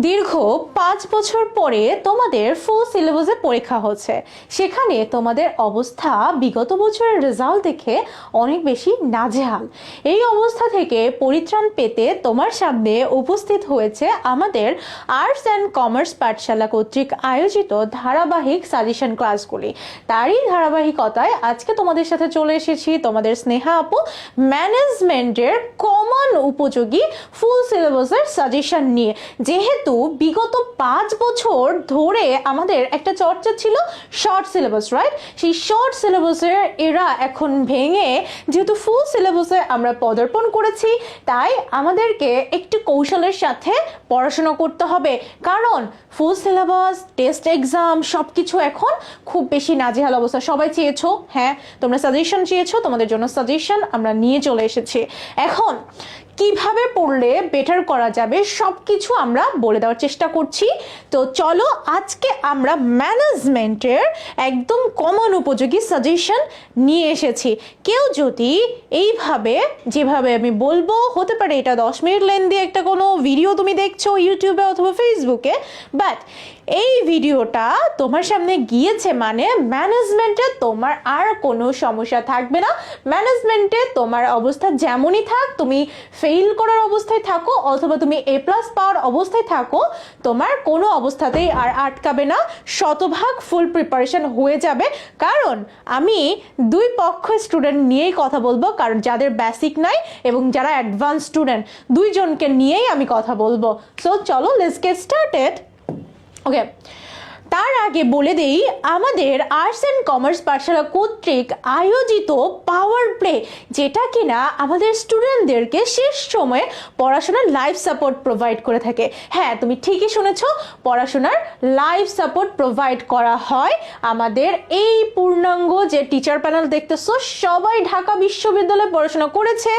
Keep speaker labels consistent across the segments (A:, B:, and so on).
A: দীর্ঘ 5 বছর পরে তোমাদের ফুল সিলেবাসে পরীক্ষা হচ্ছে, সেখানে তোমাদের অবস্থা বিগত বছরের রেজাল্ট দেখে অনেক বেশি নাজেহাল। এই অবস্থা থেকে পরিত্রাণ পেতে তোমার সামনে উপস্থিত হয়েছে আমাদের আর্টস অ্যান্ড কমার্স পাঠশালা কর্তৃক আয়োজিত ধারাবাহিক সাজেশন ক্লাসগুলি। তারই ধারাবাহিকতায় আজকে তোমাদের সাথে চলে এসেছি তোমাদের স্নেহা আপু ম্যানেজমেন্টের কমন উপযোগী ফুল সিলেবাসের সাজেশন নিয়ে। যেহেতু বিগত 5 বছর ধরে আমাদের একটা চর্চা ছিল শর্ট সিলেবাস, রাইট? সেই শর্ট সিলেবাসের এরা এখন ভেঙে যেহেতু ফুল সিলেবাসে আমরা পদার্পণ করেছি, তাই আমাদেরকে একটু কৌশলের সাথে পড়াশোনা করতে হবে। কারণ ফুল সিলেবাস, টেস্ট এক্সাম সবকিছু এখন খুব বেশি নাজেহাল অবস্থা। সবাই চেয়েছো, হ্যাঁ তোমরা সাজেশন চেয়েছো, তোমাদের জন্য সাজেশন আমরা নিয়ে চলে এসেছি। এখন কিভাবে পড়লে বেটার করা যাবে সবকিছু আমরা বলে দেওয়ার চেষ্টা করছি। তো চলো আজকে আমরা ম্যানেজমেন্টের একদম কমন উপযোগী সাজেশন নিয়ে এসেছি। কেউ যদি এইভাবে যেভাবে আমি বলবো, হতে পারে এটা 10 মিনিট লেন্দি একটা কোনো ভিডিও তুমি দেখছো ইউটিউবে অথবা ফেসবুকে, বাট এই ভিডিওটা তোমার সামনে গিয়েছে মানে ম্যানেজমেন্টে তোমার আর কোনো সমস্যা থাকবে না। ম্যানেজমেন্টে তোমার অবস্থা যেমনই থাক, তুমি ফেল করার অবস্থায় থাকো অথবা তুমি A+ পাওয়ার অবস্থায় থাকো, তোমার কোনো অবস্থাতেই আর আটকাবে না। শতভাগ ফুল প্রিপারেশন হয়ে যাবে। কারণ আমি দুই পক্ষ স্টুডেন্ট নিয়েই কথা বলবো, কারণ যাদের বেসিক নাই এবং যারা অ্যাডভান্স স্টুডেন্ট দুইজনকে নিয়েই আমি কথা বলবো। সো চলো লেটস গেট স্টার্টেড। ওকে, তার আগে বলে দেই আমাদের আর্টস অ্যান্ড কমার্স পাঠশালা কর্তৃক আয়োজিত পাওয়ার প্লে, যেটা কিনা আমাদের স্টুডেন্টদেরকে শেষ সময়ে পড়াশোনার লাইভ সাপোর্ট প্রোভাইড করে থাকে। হ্যাঁ তুমি ঠিকই শুনেছো, পড়াশোনার লাইভ সাপোর্ট প্রোভাইড করা হয়। আমাদের এই পূর্ণাঙ্গ যে টিচার প্যানেল দেখতেছো সবাই ঢাকা বিশ্ববিদ্যালয়ে পড়াশোনা করেছে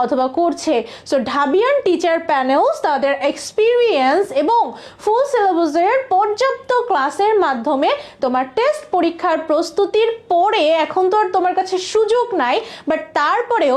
A: অথবা করছে। সো ঢাবিয়ান টিচার প্যানেলস তাদের এক্সপিরিয়েন্স এবং ফুল সিলেবাসের পর্যাপ্ত ক্লাসের মাধ্যমে তোমার টেস্ট পরীক্ষার প্রস্তুতির পরে, এখন তো আর তোমার কাছে সুযোগ নাই, বাট তারপরেও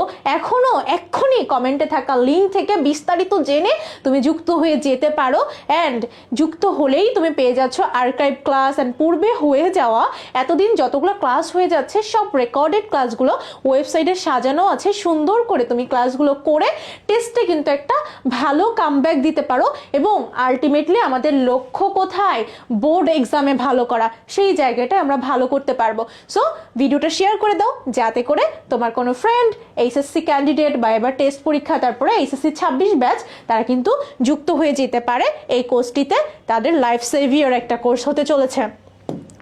A: এখনই কমেন্টে থাকা লিঙ্ক থেকে বিস্তারিত জেনে তুমি যুক্ত হয়ে যেতে পারো। অ্যান্ড যুক্ত হলেই তুমি পেয়ে যাচ্ছ আর্কাইভ ক্লাস অ্যান্ড পূর্বে হয়ে যাওয়া এতদিন যতগুলো ক্লাস হয়ে যাচ্ছে সব রেকর্ডেড ক্লাসগুলো ওয়েবসাইটে সাজানো আছে। সুন্দর করে তুমি ক্লাসগুলো করে টেস্টে কিন্তু একটা ভালো কামব্যাক দিতে পারো এবং আলটিমেটলি আমাদের লক্ষ্য কোথায়? বোর্ড এক্সামে ভালো করা, সেই জায়গাটা আমরা ভালো করতে পারবো। সো ভিডিওটা শেয়ার করে দাও যাতে করে তোমার কোনো ফ্রেন্ড এইচএসসি ক্যান্ডিডেট বা এবার টেস্ট পরীক্ষা তারপরে এইচএসসি 26 ব্যাচ তারা কিন্তু যুক্ত হয়ে যেতে পারে এই কোর্সটিতে। তাদের লাইফ সেভিয়ার একটা কোর্স হতে চলেছে।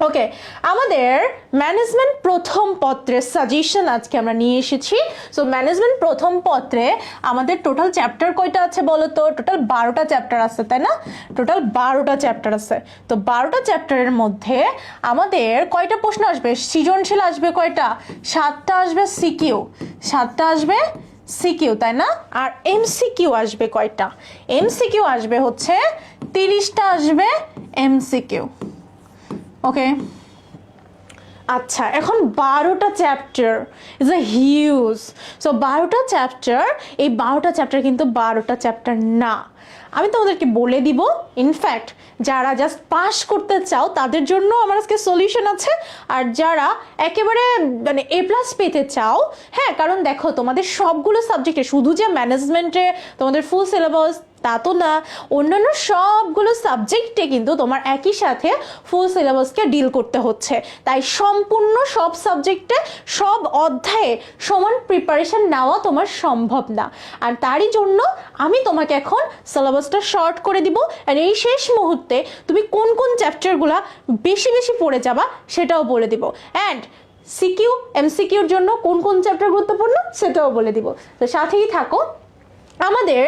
A: ওকে, আমাদের ম্যানেজমেন্ট প্রথম পত্রের সাজেশন আজকে আমরা নিয়ে এসেছি। সো ম্যানেজমেন্ট প্রথম পত্রে আমাদের টোটাল চ্যাপ্টার কয়টা আছে বলো তো? টোটাল 12টা চ্যাপ্টার আছে, তাই না? টোটাল 12টা চ্যাপ্টার আছে। তো 12টা চ্যাপ্টারের মধ্যে আমাদের কয়টা প্রশ্ন আসবে? সৃজনশীল আসবে কয়টা? 7টা আসবে সিকিউ, 7টা আসবে সিকিউ, তাই না? আর এমসিকিউ আসবে কয়টা? এমসিকিউ আসবে হচ্ছে 30টা আসবে এমসিকিউ। ওকে, আচ্ছা এখন 12টা chapter is a huge. So 12টা চ্যাপ্টার, এই 12টা চ্যাপ্টার কিন্তু 12টা চ্যাপ্টার না। আমি তোমাদেরকে বলে দিব, ইনফ্যাক্ট যারা জাস্ট পাস করতে চাও তাদের জন্য আমার আজকে সলিউশন আছে। আর যারা একেবারে মানে A+ পেতে চাও, হ্যাঁ কারণ দেখো তোমাদের সবগুলো সাবজেক্টে, শুধু যে ম্যানেজমেন্টে তোমাদের ফুল সিলেবাস তা তো না, অন্যান্য সবগুলো সাবজেক্টে কিন্তু তোমার একই সাথে ফুল সিলেবাসকে ডিল করতে হচ্ছে। তাই সম্পূর্ণ সব সাবজেক্টে সব অধ্যায়ে সমান প্রিপারেশন নেওয়া তোমার সম্ভব না। আর তারই জন্য আমি তোমাকে এখন সিলেবাসটা শর্ট করে দিব, আর এই শেষ মুহূর্তে তুমি কোন কোন চ্যাপ্টারগুলা বেশি বেশি পড়ে যাবা সেটাও বলে দিব। অ্যান্ড সিকিউ এমসিকিউর জন্য কোন কোন চ্যাপ্টার গুরুত্বপূর্ণ সেটাও বলে দিব। তো সাথেই থাকো। আমাদের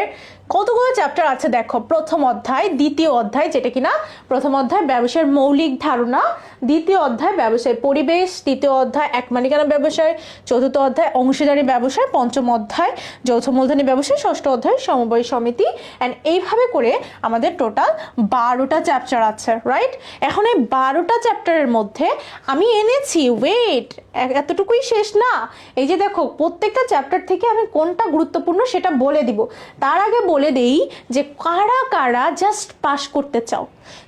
A: কতগুলো চ্যাপ্টার আছে দেখো। প্রথম অধ্যায়, দ্বিতীয় অধ্যায়, যেটা কিনা প্রথম অধ্যায় ব্যবসায়ের মৌলিক ধারণা, দ্বিতীয় অধ্যায় ব্যবসায় পরিবেশ, তৃতীয় অধ্যায় এক মালিকানা ব্যবসায়, চতুর্থ অধ্যায় অংশীদারি ব্যবসায়, পঞ্চম অধ্যায় যৌথ মূলধনী ব্যবসায়, ষষ্ঠ অধ্যায় সমবায় সমিতি। অ্যান্ড এইভাবে করে আমাদের টোটাল 12টা চ্যাপ্টার আছে, রাইট? এখন এই 12টা চ্যাপ্টারের মধ্যে আমি এনেছি, ওয়েট এতটুকুই শেষ না, এই যে দেখো প্রত্যেকটা চ্যাপ্টার থেকে আমি কোনটা গুরুত্বপূর্ণ সেটা বলে দিব। তার আগে বলে দেই যে কারা কারা জাস্ট পাস করতে চাও,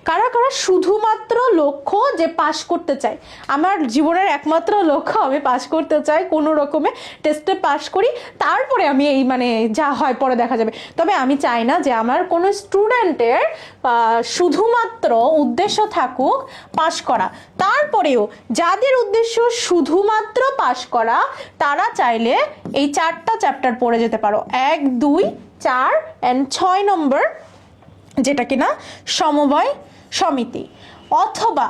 A: কারা কারা শুধুমাত্র লক্ষ্য যে পাস করতে চাই। আমার জীবনের একমাত্র লক্ষ্য আমি পাস করতে চাই, কোনো রকমে টেস্টে পাস করি, তারপরে আমি এই মানে যা হয় পরে দেখা যাবে। তবে আমি চাই না যে আমার কোনো স্টুডেন্টের শুধুমাত্র উদ্দেশ্য থাকুক পাস করা। তারপরেও যাদের উদ্দেশ্য শুধুমাত্র পাস করা তারা চাইলে এই 4টা চ্যাপ্টার পড়ে যেতে পারো, 1, 2, 4 and 6 নম্বর, যেটা কিনা সমবায় সমিতি। অথবা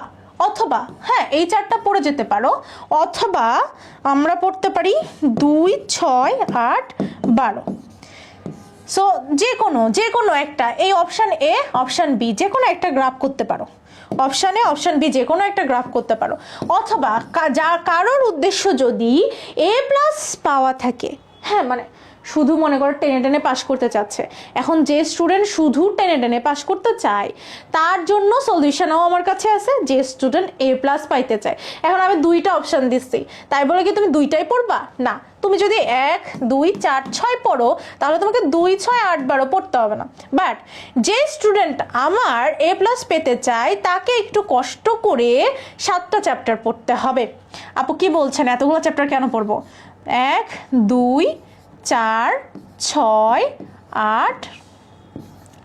A: অথবা হ্যাঁ এই 4টা পড়ে যেতে পারো, অথবা আমরা পড়তে পারি 2, 6, 8, 12। সো যে কোনো একটা, এই অপশান এ অপশান বি যে কোনো একটা গ্রাফ করতে পারো, অপশান এ অপশান বি যে কোনো একটা গ্রাফ করতে পারো। অথবা কারোর উদ্দেশ্য যদি A+ পাওয়া থাকে, হ্যাঁ মানে শুধু মনে করো টেনে টেনে পাস করতে চাচ্ছে, এখন যে স্টুডেন্ট শুধু টেনে টেনে পাস করতে চায় তার জন্য সলিউশনও আমার কাছে আছে, যে স্টুডেন্ট A+ পাইতে চায়। এখন আমি 2টা অপশান দিচ্ছি, তাই বলে কি তুমি 2টাই পড়বা? না, তুমি যদি 1, 2, 4, 6 পড়ো তাহলে তোমাকে 2, 6, 8, 12 পড়তে হবে না। বাট যে স্টুডেন্ট আমার A+ পেতে চায় তাকে একটু কষ্ট করে 7টা চ্যাপ্টার পড়তে হবে। আপু কি বলছেন এতগুলো চ্যাপ্টার কেন পড়বো? 1, 2, 4, 6, 8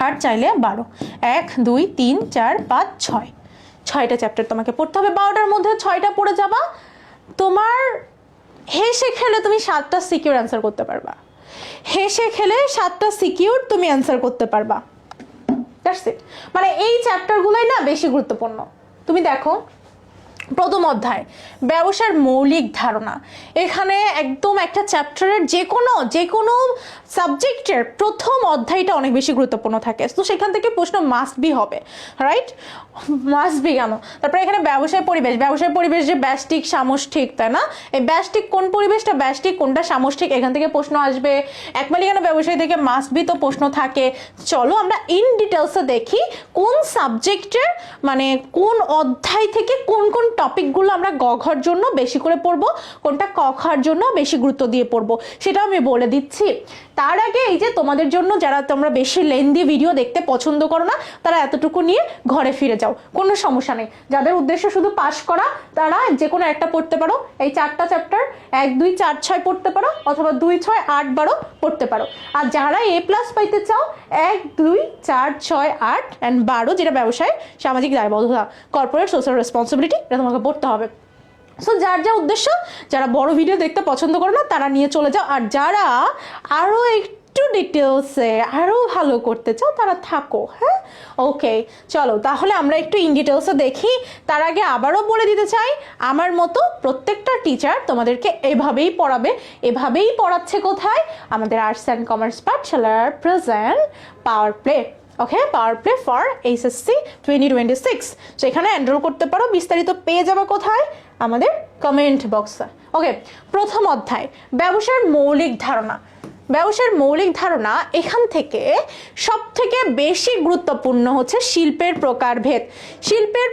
A: আর চাইলে 12, 1, 2, 3, 4, 5, 6, 6টা চ্যাপ্টার তোমাকে পড়তে হবে। 12টার মধ্যে 6টা পড়ে যাবা, তোমার হেসে খেলে তুমি 7টা সিকিউর অ্যান্সার করতে পারবা, হেসে খেলে 7টা সিকিউর তুমি অ্যান্সার করতে পারবা। That's it. মানে এই চ্যাপ্টারগুলোই না বেশি গুরুত্বপূর্ণ। তুমি দেখো প্রথম অধ্যায় ব্যবসার মৌলিক ধারণা, এখানে একদম একটা চ্যাপ্টারের যে কোনো সাবজেক্টের প্রথম অধ্যায়টা অনেক বেশি গুরুত্বপূর্ণ থাকে, তো সেখান থেকে প্রশ্ন মাস্ট বি হবে, রাইট? মাস্ট বি কেন? তারপরে এখানে ব্যবসায় পরিবেশ যে ব্যষ্টিক সামষ্টিক, তাই না? এই ব্যষ্টিক কোন পরিবেশটা ব্যষ্টিক, কোনটা সামষ্টিক, এখান থেকে প্রশ্ন আসবে। একমালিকানা ব্যবসায় থেকে মাস্ট বি তো প্রশ্ন থাকে। চলো আমরা ইন ডিটেলসে দেখি কোন সাবজেক্টের মানে কোন অধ্যায় থেকে কোন কোন টপিকগুলো আমরা গ ঘর জন্য বেশি করে পড়বো, কোনটা ক খর জন্য বেশি গুরুত্ব দিয়ে পড়বো সেটা আমি বলে দিচ্ছি। তার আগে এই যে তোমাদের জন্য যারা তোমরা বেশি লেন্দি ভিডিও দেখতে পছন্দ করো না তারা এতটুকু নিয়ে ঘরে ফিরে যাও, কোনো সমস্যা নেই। যাদের উদ্দেশ্য শুধু পাস করা তারা যে কোনো একটা পড়তে পারো, এই 4টা চ্যাপ্টার 1, 2, 4, 6 পড়তে পারো, অথবা 2, 6, 8, 12 পড়তে পারো। আর যারা A+ পাইতে চাও 1, 2, 4, 6, 8 and 12, যেটা ব্যবসায় সামাজিক দায়বদ্ধতা, কর্পোরেট সোশ্যাল রেসপন্সিবিলিটি, এটা তোমাকে পড়তে হবে। সো যার যা উদ্দেশ্য, যারা বড় ভিডিও দেখতে পছন্দ করে না তারা নিয়ে চলে যাও, আর যারা আরও একটু ডিটেলসে আরও ভালো করতে চাও তারা থাকো। হ্যাঁ, ওকে, চলো তাহলে আমরা একটু ইন ডিটেলসে দেখি। তার আগে আবারও বলে দিতে চাই, আমার মতো প্রত্যেকটা টিচার তোমাদেরকে এভাবেই পড়াবে, এভাবেই পড়াচ্ছে। কোথায়? আমাদের আর্টস অ্যান্ড কমার্স পাঠশালার present power play. Okay, power play for HSC 2026। So এখানে এনরোল করতে পারো, বিস্তারিত পেয়ে যাবে কোথায়? আমাদের কমেন্ট বক্সে। ওকে, প্রথম অধ্যায় ব্যবসার মৌলিক ধারণা। ব্যবসার মৌলিক ধারণা, এখান থেকে সব থেকে বেশি গুরুত্বপূর্ণ হচ্ছে শিল্পের প্রকারভেদ। শিল্পের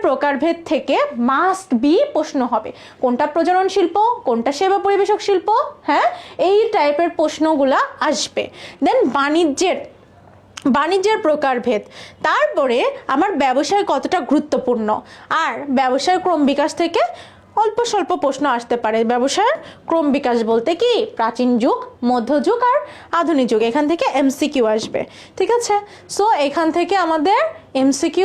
A: প্রকারভেদ থেকে মাস্ট বি প্রশ্ন হবে, কোনটা প্রজনন শিল্প, কোনটা সেবা পরিবেশক শিল্প, হ্যাঁ এই টাইপের প্রশ্নগুলা আসবে। দেন বাণিজ্যের প্রকারভেদ, তারপরে আমার ব্যবসায় কতটা গুরুত্বপূর্ণ, আর ব্যবসায় ক্রম বিকাশ থেকে অল্প স্বল্প প্রশ্ন আসতে পারে। ব্যবসায়ের ক্রম বিকাশ বলতে কি প্রাচীন যুগ, মধ্যযুগ আর আধুনিক যুগ, এখান থেকে MCQ আসবে। ঠিক আছে, সো এখান থেকে আমাদের MCQ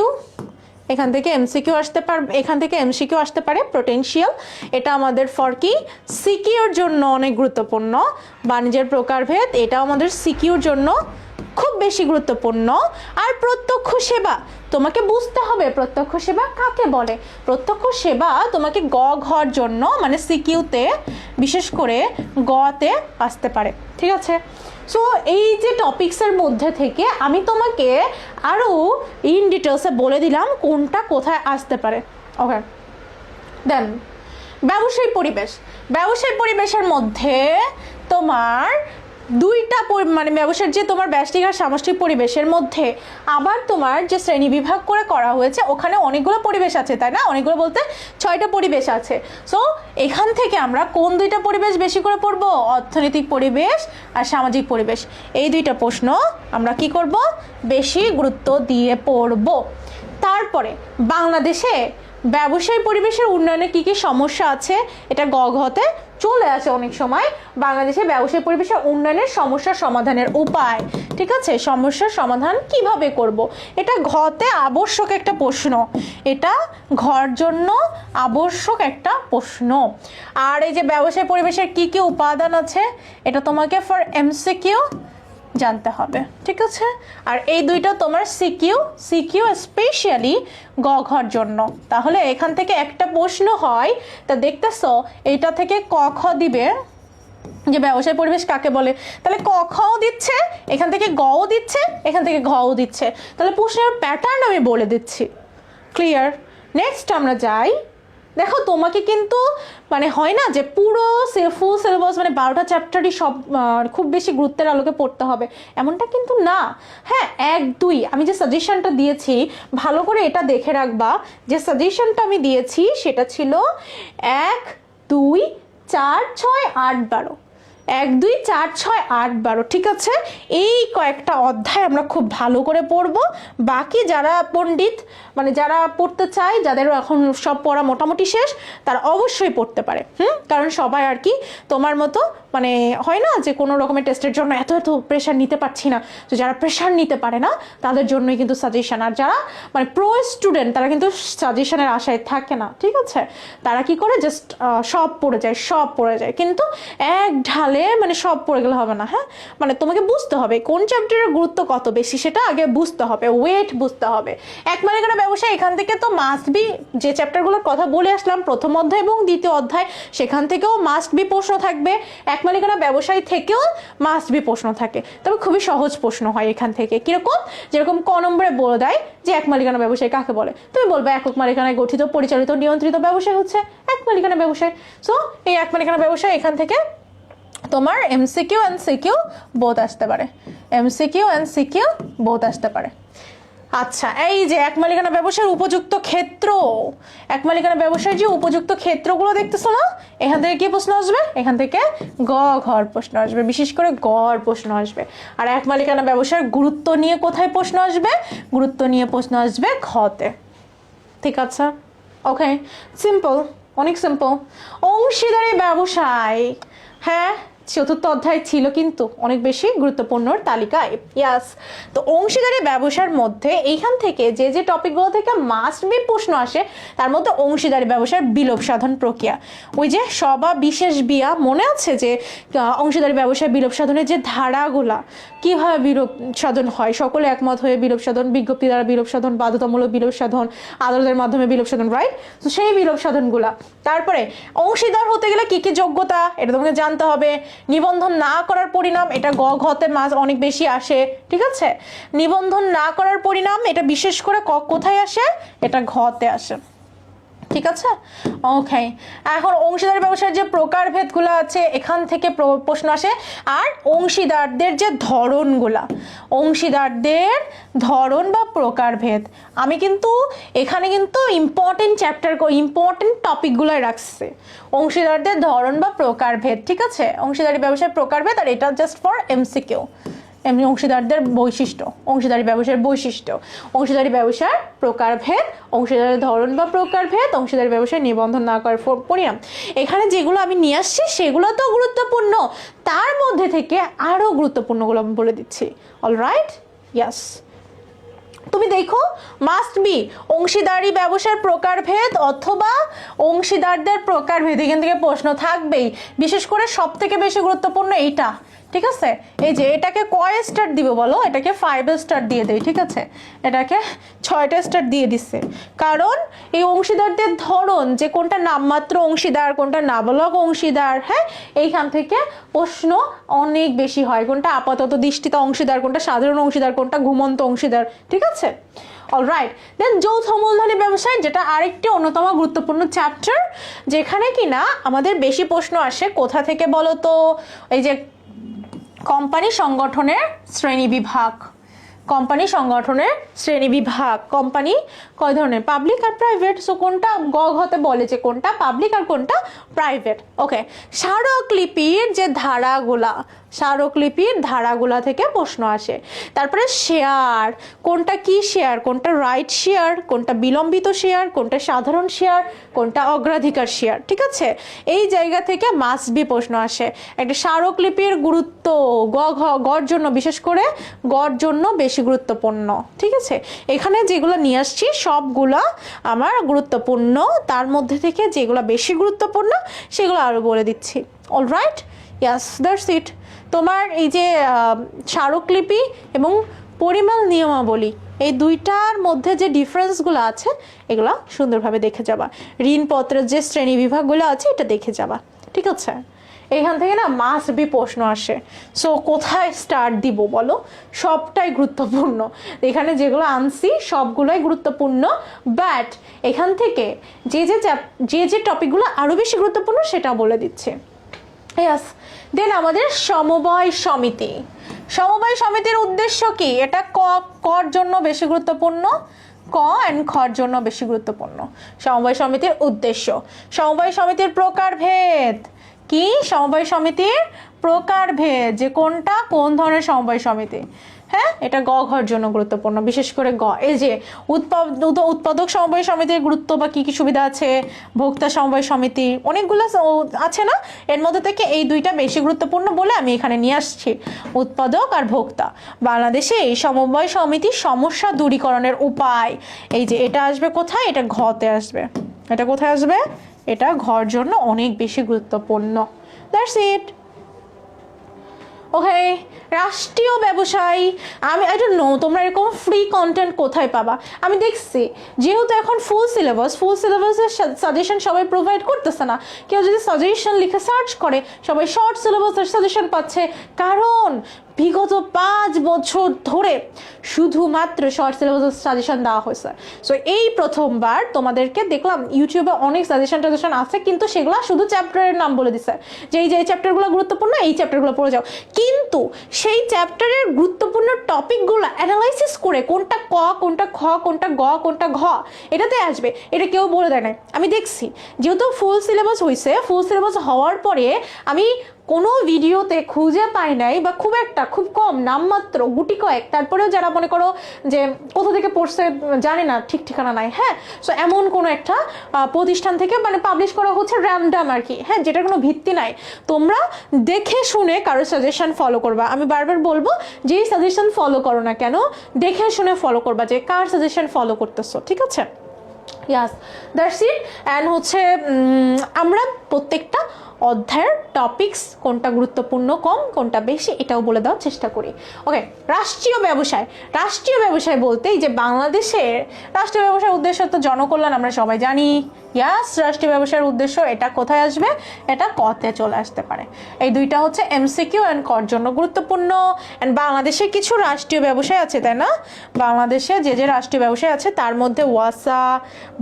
A: আসতে পারে পোটেনশিয়াল। এটা আমাদের ফর কি সিকিউর জন্য অনেক গুরুত্বপূর্ণ। বাণিজ্যের প্রকারভেদ, এটাও আমাদের সিকিউর জন্য খুব বেশি গুরুত্বপূর্ণ। আর প্রত্যক্ষ সেবা, তোমাকে বুঝতে হবে প্রত্যক্ষ সেবা কাকে বলে। প্রত্যক্ষ সেবা তোমাকে গ ঘর জন্য মানে সিকিউতে, বিশেষ করে গতে আসতে পারে। ঠিক আছে, সো এই যে টপিকসের মধ্যে থেকে আমি তোমাকে আরও ইন ডিটেলসে বলে দিলাম কোনটা কোথায় আসতে পারে। ওকে, দেন ব্যবসায়ী পরিবেশের মধ্যে তোমার দুইটা মানে ব্যবসার যে তোমার ব্যষ্টিক আর সামষ্টিক পরিবেশের মধ্যে আবার তোমার যে শ্রেণী বিভাগ করে করা হয়েছে ওখানে অনেকগুলো পরিবেশ আছে, তাই না? অনেকগুলো বলতে 6টা পরিবেশ আছে। সো এখান থেকে আমরা কোন দুইটা পরিবেশ বেশি করে পড়বো? অর্থনৈতিক পরিবেশ আর সামাজিক পরিবেশ। এই দুইটা প্রশ্ন আমরা কি করব? বেশি গুরুত্ব দিয়ে পড়ব। তারপরে বাংলাদেশে ব্যবসায়ী পরিবেশের উন্নয়নে কি কি সমস্যা আছে, এটা গ ঘতে চলে আসে অনেক সময়। বাংলাদেশে ব্যবসায়ী পরিবেশের উন্নয়নের সমস্যা সমাধানের উপায়, ঠিক আছে? সমস্যার সমাধান কিভাবে করব, এটা ঘতে আবশ্যক একটা প্রশ্ন, এটা ঘর জন্য আবশ্যক একটা প্রশ্ন। আর এই যে ব্যবসায়ী পরিবেশের কি কি উপাদান আছে, এটা তোমাকে ফর এমসিকিউ জানতে হবে, ঠিক আছে? আর এই দুইটা তোমার সিকিউ স্পেশালি গ ঘর জন্য। তাহলে এখান থেকে একটা প্রশ্ন হয়, তা দেখতেছো এইটা থেকে ক খ দিবে যে ব্যবসায় পরিবেশ কাকে বলে, তাহলে ক খও দিচ্ছে, এখান থেকে গও দিচ্ছে, এখান থেকে ঘও দিচ্ছে। তাহলে প্রশ্নের প্যাটার্ন আমি বলে দিচ্ছি, ক্লিয়ার? নেক্সট আমরা যাই। দেখো তোমাকে কিন্তু মানে হয় না যে পুরো ফুল সিলেবাস মানে 12টা চ্যাপ্টারই সব খুব বেশি গুরুত্বের আলোকে পড়তে হবে, এমনটা কিন্তু না। হ্যাঁ, 1, 2 আমি যে সাজেশনটা দিয়েছি ভালো করে এটা দেখে রাখবা। যে সাজেশনটা আমি দিয়েছি সেটা ছিল 1, 2, 4, 6, 8, 12, 1, 2, 4, 6, 8, 12, ঠিক আছে? এই কয়েকটা অধ্যায় আমরা খুব ভালো করে পড়ব। বাকি যারা পণ্ডিত মানে যারা পড়তে চায়, যাদের এখন সব পড়া মোটামুটি শেষ, তারা অবশ্যই পড়তে পারে। কারণ সবাই আর কি তোমার মতো মানে হয় না যে কোনো রকমের টেস্টের জন্য এত প্রেশার নিতে পারছি না, তো যারা প্রেশার নিতে পারে না তাদের জন্যই কিন্তু সাজেশন। আর যারা মানে প্রো স্টুডেন্ট তারা কিন্তু সাজেশনের আশায় থাকে না, ঠিক আছে? তারা কি করে জাস্ট সব পড়ে যায়, কিন্তু এক ঢালে মানে সব পড়ে গেলে হবে না। হ্যাঁ, মানে তোমাকে বুঝতে হবে কোন চ্যাপ্টারের গুরুত্ব কত বেশি, সেটা আগে বুঝতে হবে, ওয়েট বুঝতে হবে। এক মালিকানা ব্যবসা এখান থেকে তো মাস্ট বি, যে চ্যাপ্টারগুলোর কথা বলে আসলাম প্রথম অধ্যায় এবং দ্বিতীয় অধ্যায়, সেখান থেকেও মাস্ট বি প্রশ্ন থাকবে। এক মালিকানা ব্যবসায়ী থেকেও মাস্ট বি প্রশ্ন থাকে, তবে খুবই সহজ প্রশ্ন হয় এখান থেকে। কিরকম? যেরকম ক নম্বরে বলে দেয় যে এক মালিকানা ব্যবসায়ী কাকে বলে, তুমি বলবে একক মালিকানায় গঠিত পরিচালিত নিয়ন্ত্রিত ব্যবসায় হচ্ছে এক মালিকানা ব্যবসায়। সো এই এক মালিকানা ব্যবসায় এখান থেকে তোমার এমসিকিউ এন্ড সিকিউ বোথ আসতে পারে, এমসিকিউ এন্ড সিকিউ বোথ আসতে পারে। আচ্ছা, এই যে এক মালিকানা ব্যবসার উপযুক্ত ক্ষেত্র, এক মালিকানা ব্যবসার যে উপযুক্ত ক্ষেত্রগুলো দেখতেছো না, এখান থেকে কি প্রশ্ন আসবে? এখান থেকে গ ঘর প্রশ্ন আসবে, বিশেষ করে গড় প্রশ্ন আসবে। আর এক মালিকানা ব্যবসার গুরুত্ব নিয়ে কোথায় প্রশ্ন আসবে? গুরুত্ব নিয়ে প্রশ্ন আসবে ঘতে, ঠিক আছে? ওকে, সিম্পল, অনেক সিম্পল। অংশীদারি ব্যবসায়, হ্যাঁ চতুর্থ অধ্যায় ছিল কিন্তু অনেক বেশি গুরুত্বপূর্ণ তালিকায়। ইয়াস, তো অংশীদারি ব্যবসার মধ্যে এইখান থেকে যে যে টপিকগুলো থেকে মাস্ট বি প্রশ্ন আসে তার মধ্যে অংশীদারি ব্যবসার বিলোপ সাধন প্রক্রিয়া, ওই যে সবা বিশেষ বিয়া মনে আছে যে অংশীদারি ব্যবসায় বিলোপ সাধনের যে ধারাগুলা কিভাবে বিলোপ সাধন হয়, সকলে একমত হয়ে বিলোপ সাধন, বিজ্ঞপ্তি দ্বারা বিলোপ সাধন, বাধ্যতামূলক বিলোপ সাধন, আদালতের মাধ্যমে বিলোপ সাধন, রাইট? তো সেই বিলোপ সাধনগুলা। তারপরে অংশীদার হতে গেলে কি কি যোগ্যতা, এটা তোমাকে জানতে হবে। নিবন্ধন না করার পরিণাম, এটা গ ঘতে অনেক বেশি আসে, ঠিক আছে? নিবন্ধন না করার পরিণাম এটা বিশেষ করে কোথায় আসে? এটা ঘতে আসে, ঠিক আছে? ওকে, এখন অংশীদার ব্যবসার যে প্রকারভেদগুলো আছে এখান থেকে প্রশ্ন আসে। আর অংশীদারদের যে ধরনগুলা, অংশীদারদের ধরন বা প্রকারভেদ, আমি কিন্তু এখানে কিন্তু ইম্পর্টেন্ট ইম্পর্টেন্ট টপিকগুলোই রাখছি। অংশীদারদের ধরন বা প্রকারভেদ, ঠিক আছে? অংশীদারি ব্যবসার প্রকারভেদ, আর এটা জাস্ট ফর এমসিকিউ। এমনি অংশীদারদের বৈশিষ্ট্য, অংশীদারি ব্যবসার বৈশিষ্ট্য, অংশীদারি ব্যবসার প্রকারভেদ, অংশীদারের ধরন বা প্রকারভেদ, অংশীদারি ব্যবসায় নিবন্ধন না করার পরিণাম। এখানে যেগুলো আমি নিয়ে আসছি সেগুলো তো গুরুত্বপূর্ণ, তার মধ্যে থেকে আরও গুরুত্বপূর্ণগুলো আমি বলে দিচ্ছি। অলরাইট, ইয়াস, তুমি দেখো মাস্ট বি অংশীদারি ব্যবসার প্রকারভেদ অথবা অংশীদারদের প্রকারভেদ, এখান থেকে প্রশ্ন থাকবেই। বিশেষ করে সব থেকে বেশি গুরুত্বপূর্ণ এইটা, ঠিক আছে? এই যে এটাকে কয় স্টার দিব বলো? এটাকে 5 স্টার দিয়ে দেই, ঠিক আছে? এটাকে 6টা স্টার দিয়ে দিচ্ছে, কারণ এই অংশীদারদের ধরন, যে কোনটা নামমাত্র অংশীদার, কোনটা নাবালক অংশীদার, হ্যাঁ এইখান থেকে প্রশ্ন অনেক বেশি হয়। কোনটা আপাতত দৃষ্টিতে অংশীদার, কোনটা সাধারণ অংশীদার, কোনটা ঘুমন্ত অংশীদার, ঠিক আছে? অলরাইট, দেন যৌথ মূলধনী ব্যবসায়, যেটা আরেকটি অন্যতম গুরুত্বপূর্ণ চ্যাপ্টার, যেখানে কিনা আমাদের বেশি প্রশ্ন আসে কোথা থেকে বলো তো? এই যে কোম্পানি সংগঠনের শ্রেণীবিভাগ। কোম্পানি সংগঠনের শ্রেণীবিভাগ। কোম্পানি কয় ধরনের? পাবলিক আর প্রাইভেট। সো কোনটা গ ঘতে বলে যে কোনটা পাবলিক আর কোনটা প্রাইভেট। ওকে, স্মারকলিপির যে ধারাগুলা, স্মারকলিপির ধারাগুলা থেকে প্রশ্ন আসে। তারপরে শেয়ার, কোনটা কি শেয়ার? কোনটা রাইট শেয়ার, কোনটা বিলম্বিত শেয়ার, কোনটা সাধারণ শেয়ার, কোনটা অগ্রাধিকার শেয়ার। ঠিক আছে, এই জায়গা থেকে মাস্ট বি প্রশ্ন আসে। একটা স্মারকলিপির গুরুত্ব গড় জন্য, বিশেষ করে গড় জন্য বেশি গুরুত্বপূর্ণ। ঠিক আছে, এখানে যেগুলো নিয়ে আসছি সবগুলা আমার গুরুত্বপূর্ণ, তার মধ্যে থেকে যেগুলো বেশি গুরুত্বপূর্ণ সেগুলো আরো বলে দিচ্ছি। Alright, yes, that's it. তোমার এই যে স্মারকলিপি এবং পরিমাণ নিয়মাবলী, এই দুইটার মধ্যে যে ডিফারেন্সগুলো আছে এগুলো সুন্দরভাবে দেখে যাবা। ঋণপত্রের যে শ্রেণী বিভাগগুলো আছে এটা দেখে যাবা। ঠিক আছে, এখান থেকে না মাস্ট বি প্রশ্ন আসে। সো কোথায় স্টার্ট দিব বলো? সবটাই গুরুত্বপূর্ণ, এখানে যেগুলো আনছি সবগুলোই গুরুত্বপূর্ণ, বাট এখান থেকে যে টপিকগুলো আরো বেশি গুরুত্বপূর্ণ সেটা বলে দিচ্ছে। ইয়াস, দেন আমাদের সমবায় সমিতি। সমবায় সমিতির উদ্দেশ্য কি? এটা কর জন্য বেশি গুরুত্বপূর্ণ, ক অ্যান্ড খর জন্য বেশি গুরুত্বপূর্ণ। সমবায় সমিতির উদ্দেশ্য, সমবায় সমিতির প্রকারভেদ কি? সমবায় সমিতির প্রকারভেদ, যে কোনটা কোন ধরনের সমবায় সমিতি। হ্যাঁ, এটা গ ঘর জন্য গুরুত্বপূর্ণ, বিশেষ করে গ। এই যে উৎপাদক সমবায় সমিতির গুরুত্ব বা কি কি সুবিধা আছে, ভোক্তা সমবায় সমিতি, অনেকগুলো আছে না, এর মধ্যে থেকে এই দুইটা বেশি গুরুত্বপূর্ণ বলে আমি এখানে নিয়ে আসছি, উৎপাদক আর ভোক্তা। বাংলাদেশে এই সমবায় সমিতি সমস্যা দূরীকরণের উপায়, এই যে এটা আসবে কোথায়? এটা ঘতে আসবে। এটা কোথায় আসবে? এটা ঘর জন্য অনেক বেশি গুরুত্বপূর্ণ। That's it. ওকে, রাষ্ট্রীয় ব্যবসায়ী। আই ডোন্ট নো তোমরা এরকম ফ্রি কন্টেন্ট কোথায় পাবা। আমি দেখছি যেহেতু এখন ফুল সিলেবাসের সাজেশন সবাই প্রোভাইড করতেছে না। কেউ যদি সাজেশন লিখে সার্চ করে সবাই শর্ট সিলেবাসের সাজেশন পাচ্ছে, কারণ বিগত 5 বছর ধরে শুধুমাত্র শর্ট সিলেবাসের সাজেশন দেওয়া হয়েছে। সো এই প্রথমবার তোমাদেরকে দেখলাম ইউটিউবে অনেক সাজেশন আছে, কিন্তু সেগুলো শুধু চ্যাপ্টারের নাম বলে দিচ্ছে যে এই যে এই চ্যাপ্টারগুলো গুরুত্বপূর্ণ, এই চ্যাপ্টারগুলো পড়ে যাও, কিন্তু সেই চ্যাপ্টারের গুরুত্বপূর্ণ টপিকগুলো অ্যানালাইসিস করে কোনটা ক, কোনটা খ, কোনটা গ, কোনটা ঘ এটাতে আসবে, এটা কেউ বলে দেয় না। আমি দেখছি যেহেতু ফুল সিলেবাস হয়েছে, ফুল সিলেবাস হওয়ার পরে আমি কোনো ভিডিওতে খুঁজে পাই নাই, বা খুব কম, নামমাত্র গুটি কয়েক, তারপরেও যারা মনে করো যে কোথা থেকে পড়ছে জানি না, ঠিক ঠিকানা নাই। হ্যাঁ, সো এমন কোনো একটা প্রতিষ্ঠান থেকে মানে পাবলিশ করা হচ্ছে র্যান্ডাম আর কি, হ্যাঁ, যেটার কোনো ভিত্তি নাই। তোমরা দেখে শুনে কারো সাজেশন ফলো করবা। আমি বারবার বলবো যেই সাজেশন ফলো করো না কেন দেখে শুনে ফলো করবা, যে কার সাজেশন ফলো করতেছো। ঠিক আছে, ইয়াস, দ্যাটস ইট। অ্যান্ড হচ্ছে আমরা প্রত্যেকটা অধ্যায়ের টপিকস কোনটা গুরুত্বপূর্ণ কম, কোনটা বেশি, এটাও বলে দেওয়ার চেষ্টা করি। ওকে, রাষ্ট্রীয় ব্যবসায়। রাষ্ট্রীয় ব্যবসায় বলতে এই যে বাংলাদেশের রাষ্ট্রীয় ব্যবসার উদ্দেশ্য তো জনকল্যাণ, আমরা সবাই জানি। ইয়াস, রাষ্ট্রীয় ব্যবসার উদ্দেশ্য এটা কোথায় আসবে? এটা কতে চলে আসতে পারে। এই দুইটা হচ্ছে এমসিকিউ অ্যান্ড কর জন্য গুরুত্বপূর্ণ। অ্যান্ড বাংলাদেশে কিছু রাষ্ট্রীয় ব্যবসায় আছে, তাই না? বাংলাদেশে যে রাষ্ট্রীয় ব্যবসায় আছে তার মধ্যে ওয়াসা,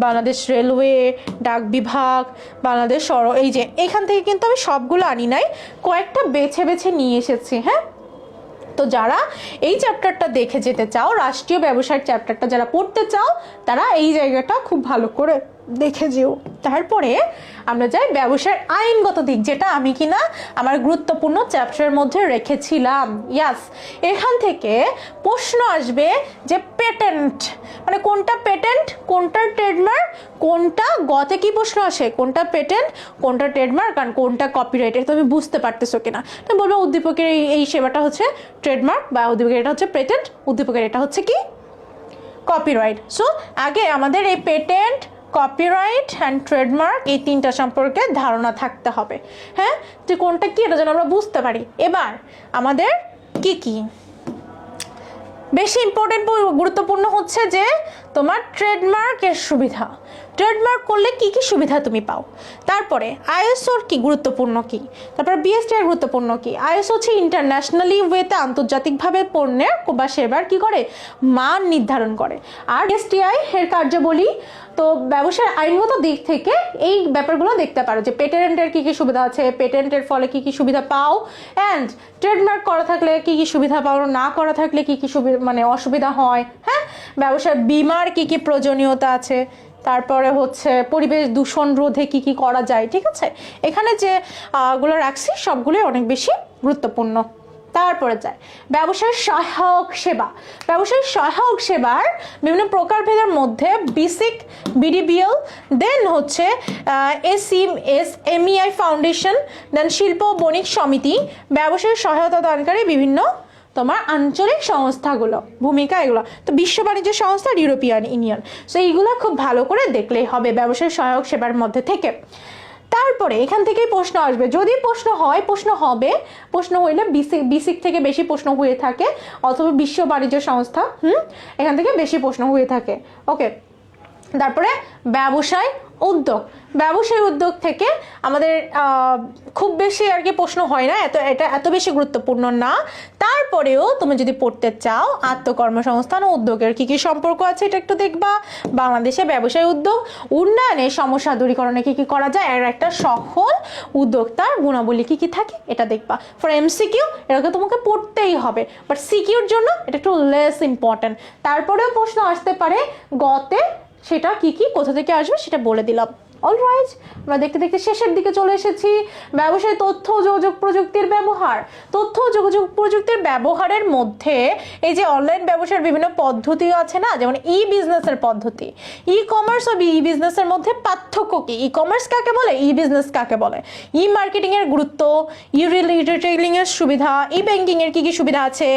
A: বাংলাদেশ রেলওয়ে, ডাক বিভাগ, বাংলাদেশ এই যে এখান থেকে কিন্তু আমি সবগুলো আনি নাই, কয়েকটা বেছে বেছে নিয়ে এসেছি। হ্যাঁ, তো যারা এই চ্যাপ্টারটা দেখে যেতে চাও, রাষ্ট্রীয় ব্যবসার চ্যাপ্টারটা যারা পড়তে চাও, তারা এই জায়গাটা খুব ভালো করে দেখে যেও। তারপরে আমরা যাই ব্যবসার আইনগত দিক, যেটা আমি কিনা আমার গুরুত্বপূর্ণ চ্যাপ্টারের মধ্যে রেখেছিলাম। ইয়াস, এখান থেকে প্রশ্ন আসবে যে পেটেন্ট মানে কোনটা পেটেন্ট, কোনটা ট্রেডমার্ক, কোনটা গতে কি প্রশ্ন আসে, কোনটা পেটেন্ট, কোনটা ট্রেডমার্ক, আর কোনটা কপিরাইট। এটা তুমি বুঝতে পারতেছো কিনা? তুমি বলবো উদ্দীপকের এই সেবাটা হচ্ছে ট্রেডমার্ক, বা উদ্দীপকের এটা হচ্ছে পেটেন্ট, উদ্দীপকের এটা হচ্ছে কি কপিরাইট। সো আগে আমাদের এই পেটেন্ট, কপিরাইট অ্যান্ড ট্রেডমার্ক এই তিনটা সম্পর্কে ধারণা থাকতে হবে। হ্যাঁ, যে কোনটা কি এটা যেন আমরা বুঝতে পারি। এবার আমাদের কি কি বেশি ইম্পর্টেন্ট গুরুত্বপূর্ণ হচ্ছে যে তোমার ট্রেডমার্কের সুবিধা। ট্রেডমার্ক করলে কি কি সুবিধা তুমি পাও, তারপরে আইএসওর কি গুরুত্বপূর্ণ কি, তারপরে বিএসটিআই গুরুত্বপূর্ণ কি। আইএসও হচ্ছে ইন্টারন্যাশনালি ওয়েতে আন্তর্জাতিকভাবে পণ্যের বা সেবার কি করে মান নির্ধারণ করে। আর বিএসটিআই এর কার্যাবলী তো ব্যবসার আইনগত দিক থেকে এই ব্যাপারগুলো দেখতে পারো যে পেটেন্টের কি কি সুবিধা আছে, পেটেন্টের ফলে কি কি সুবিধা পাও, অ্যান্ড ট্রেডমার্ক করা থাকলে কি কি সুবিধা পাও, না করা থাকলে কি কি সুবিধা মানে অসুবিধা হয়। হ্যাঁ, ব্যবসার বীমার কি কি প্রয়োজনীয়তা আছে, তারপরে হচ্ছে পরিবেশ দূষণ রোধে কি কি করা যায়। ঠিক আছে, এখানে যে গুলো রাখছি সবগুলোই অনেক বেশি গুরুত্বপূর্ণ। তারপরে যায় ব্যবসায় সহায়ক সেবা। ব্যবসায় সহায়ক সেবার বিভিন্ন প্রকারভেদের মধ্যে বেসিক, বিডিবিএল, দেন হচ্ছে এসএমই ফাউন্ডেশন, দেন শিল্প বণিক সমিতি, ব্যবসায় সহায়তা দানকারী বিভিন্ন তোমার আঞ্চলিক সংস্থাগুলো ভূমিকা এগুলো তো বিশ্ব বাণিজ্য সংস্থা আর ইউরোপিয়ান ইউনিয়ন। সো এইগুলো খুব ভালো করে দেখলেই হবে ব্যবসায় সহায়ক সেবার মধ্যে থেকে। তারপরে এখান থেকেই প্রশ্ন আসবে, যদি প্রশ্ন হয়, প্রশ্ন হবে, প্রশ্ন হইলে বিসিক থেকে বেশি প্রশ্ন হয়ে থাকে, অথবা বিশ্ব বাণিজ্য সংস্থা এখান থেকে বেশি প্রশ্ন হয়ে থাকে। ওকে, তারপরে ব্যবসায় উদ্যোগ। ব্যবসায়ী উদ্যোগ থেকে আমাদের খুব বেশি আর কি প্রশ্ন হয় না, এটা এত বেশি গুরুত্বপূর্ণ না। তারপরেও তুমি যদি পড়তে চাও আত্মকর্মসংস্থান ও উদ্যোগের কি কি সম্পর্ক আছে এটা একটু দেখবা। বাংলাদেশে ব্যবসায়ী উদ্যোগ উন্নয়নে সমস্যা দূরীকরণে কি কি করা যায়, এর একটা সফল উদ্যোক্তার গুণাবলী কি কি থাকে এটা দেখবা। ফর এমসিকিউ এটাকে তোমাকে পড়তেই হবে, বাট সিকিউর জন্য এটা একটু লেস ইম্পর্টেন্ট। তারপরেও প্রশ্ন আসতে পারে গতে, সেটা কি কি কোথা থেকে আসবে সেটা বলে দিলাম। অলরাইট, আমরা দেখতে দেখতে শেষের দিকে চলে এসেছি। ব্যবসায় তথ্য ও যোগাযোগ প্রযুক্তির ব্যবহার। তথ্য ও যোগাযোগ প্রযুক্তির ব্যবহারের মধ্যে এই যে অনলাইন ব্যবসার বিভিন্ন পদ্ধতি আছে না, যেমন ই বিজনেসের পদ্ধতি, ই কমার্স ও ই বিজনেসের মধ্যে পার্থক্য কি, ই কমার্স কাকে বলে, ই বিজনেস কাকে বলে, ই মার্কেটিং এর গুরুত্ব, ই রিটেইলিং এর সুবিধা, ই ব্যাংকিং এর কি কি সুবিধা আছে,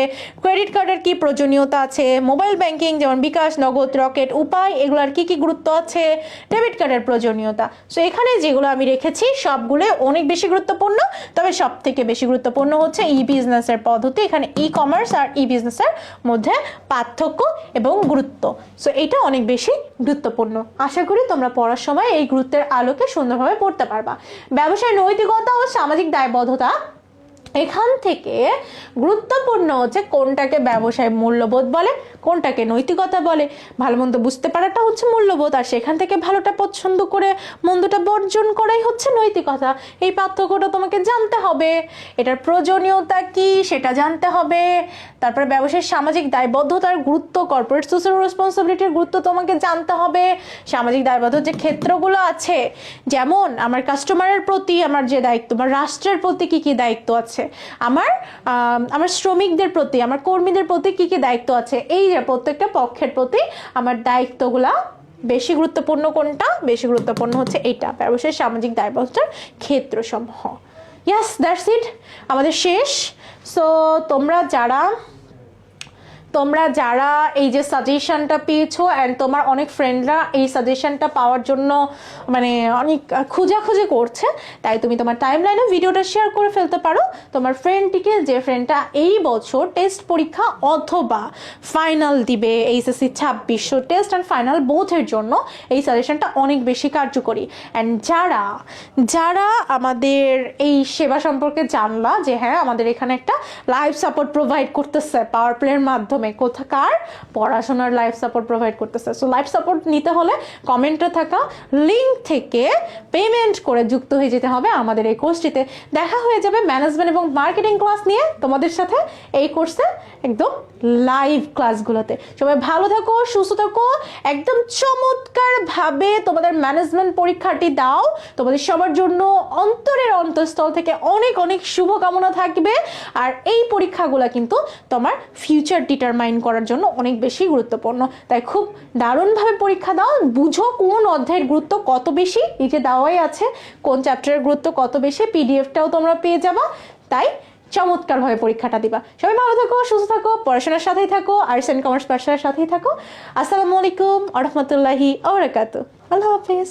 A: ক্রেডিট কার্ডের কি প্রয়োজনীয়তা আছে, মোবাইল ব্যাংকিং যেমন বিকাশ, নগদ, রকেট, উপায় এগুলোর কি কি গুরুত্ব আছে, ডেবিট কার্ডের প্রয়োজনীয়তা। সো এখানে যেগুলো আমি রেখেছি সবগুলো অনেক বেশি গুরুত্বপূর্ণ, তবে সব থেকে বেশি গুরুত্বপূর্ণ হচ্ছে ই বিজনেসের পদ্ধতি। এখানে ই কমার্স আর ই বিজনেসের মধ্যে পার্থক্য এবং গুরুত্ব, সো এটা অনেক বেশি গুরুত্বপূর্ণ। আশা করি তোমরা পড়ার সময় এই গুরুত্বের আলোকে সুন্দরভাবে পড়তে পারবা। ব্যবসায় নৈতিকতা ও সামাজিক দায়বদ্ধতা, এখান থেকে গুরুত্বপূর্ণ হচ্ছে কোনটাকে ব্যবসায় মূল্যবোধ বলে, কোনটাকে নৈতিকতা বলে। ভালো মন্দ বুঝতে পারাটা হচ্ছে মূল্যবোধ, আর সেখান থেকে ভালোটা পছন্দ করে মন্দটা বর্জন করাই হচ্ছে নৈতিকতা। এই পার্থক্যটা তোমাকে জানতে হবে, এটার প্রয়োজনীয়তা কি সেটা জানতে হবে। তারপরে ব্যবসায়ের সামাজিক দায়বদ্ধতার গুরুত্ব, কর্পোরেট সোশ্যাল রেসপন্সিবিলিটির গুরুত্ব তোমাকে জানতে হবে। সামাজিক দায়বদ্ধতার যে ক্ষেত্রগুলো আছে, যেমন আমার কাস্টমারের প্রতি আমার যে দায়িত্ব, বা রাষ্ট্রের প্রতি কি কি দায়িত্ব আছে, আমার শ্রমিকদের প্রতি, আমার কর্মীদের প্রতি কি কি দায়িত্ব আছে, এই যে প্রত্যেকটা পক্ষের প্রতি আমার দায়িত্বগুলা বেশি গুরুত্বপূর্ণ। কোনটা বেশি গুরুত্বপূর্ণ হচ্ছে এইটা, ব্যবসায়ের সামাজিক দায়বদ্ধতার ক্ষেত্রসমূহ। ইয়াস, দ্যাটস ইট, আমাদের শেষ। সো তোমরা যারা এই যে সাজেশনটা পেয়েছো, অ্যান্ড তোমার অনেক ফ্রেন্ডরা এই সাজেশনটা পাওয়ার জন্য মানে অনেক খোঁজাখুঁজি করছে, তাই তুমি তোমার টাইমলাইনে ভিডিওটা শেয়ার করে ফেলতে পারো তোমার ফ্রেন্ডটিকে, যে ফ্রেন্ডটা এই বছর টেস্ট পরীক্ষা অথবা ফাইনাল দিবে এইচএসসি 2600 টেস্ট অ্যান্ড ফাইনাল বোথের জন্য এই সাজেশনটা অনেক বেশি কার্যকরী। অ্যান্ড যারা আমাদের এই সেবা সম্পর্কে জানলা যে হ্যাঁ আমাদের এখানে একটা লাইভ সাপোর্ট প্রোভাইড করতেছে পাওয়ার প্লের মাধ্যমে, কোথাকার পড়াশোনার লাইভ সাপোর্ট প্রোভাইড করতেছে। সো লাইভ সাপোর্ট নিতে হলে কমেন্টে থাকা লিঙ্ক থেকে পেমেন্ট করে যুক্ত হয়ে যেতে হবে আমাদের এই কোর্সটিতে। দেখা হয়ে যাবে ম্যানেজমেন্ট এবং মার্কেটিং ক্লাস নিয়ে তোমাদের সাথে এই কোর্সে একদম লাইভ ক্লাসগুলোতে। সবাই ভালো থাকো, সুস্থ থাকো, একদম চমৎকার ভাবে তোমাদের ম্যানেজমেন্ট পরীক্ষাটি দাও। তোমাদের সবার জন্য অন্তরের অন্তঃস্থল থেকে অনেক অনেক শুভকামনা থাকবে। আর এই পরীক্ষাগুলো কিন্তু তোমার ফিউচার ডিটারমাইন করার জন্য অনেক বেশি গুরুত্বপূর্ণ, তাই খুব দারুণভাবে পরীক্ষা দাও, বুঝো কোন অধ্যায়ের গুরুত্ব কত বেশি, এই যে দেওয়াই আছে কোন চ্যাপ্টারের গুরুত্ব কত বেশি, পিডিএফটাও তোমরা পেয়ে যাবা। তাই চমৎকারভাবে পরীক্ষাটা দিবা। সবাই ভালো থাকো, সুস্থ থাকো, পড়াশোনার সাথেই থাকো, আর্টস অ্যান্ড কমার্স পাঠশালার সাথেই থাকো। আসসালামু আলাইকুম ওয়া রাহমাতুল্লাহি ওয়া বারাকাতুহু। আল্লাহ হাফেজ।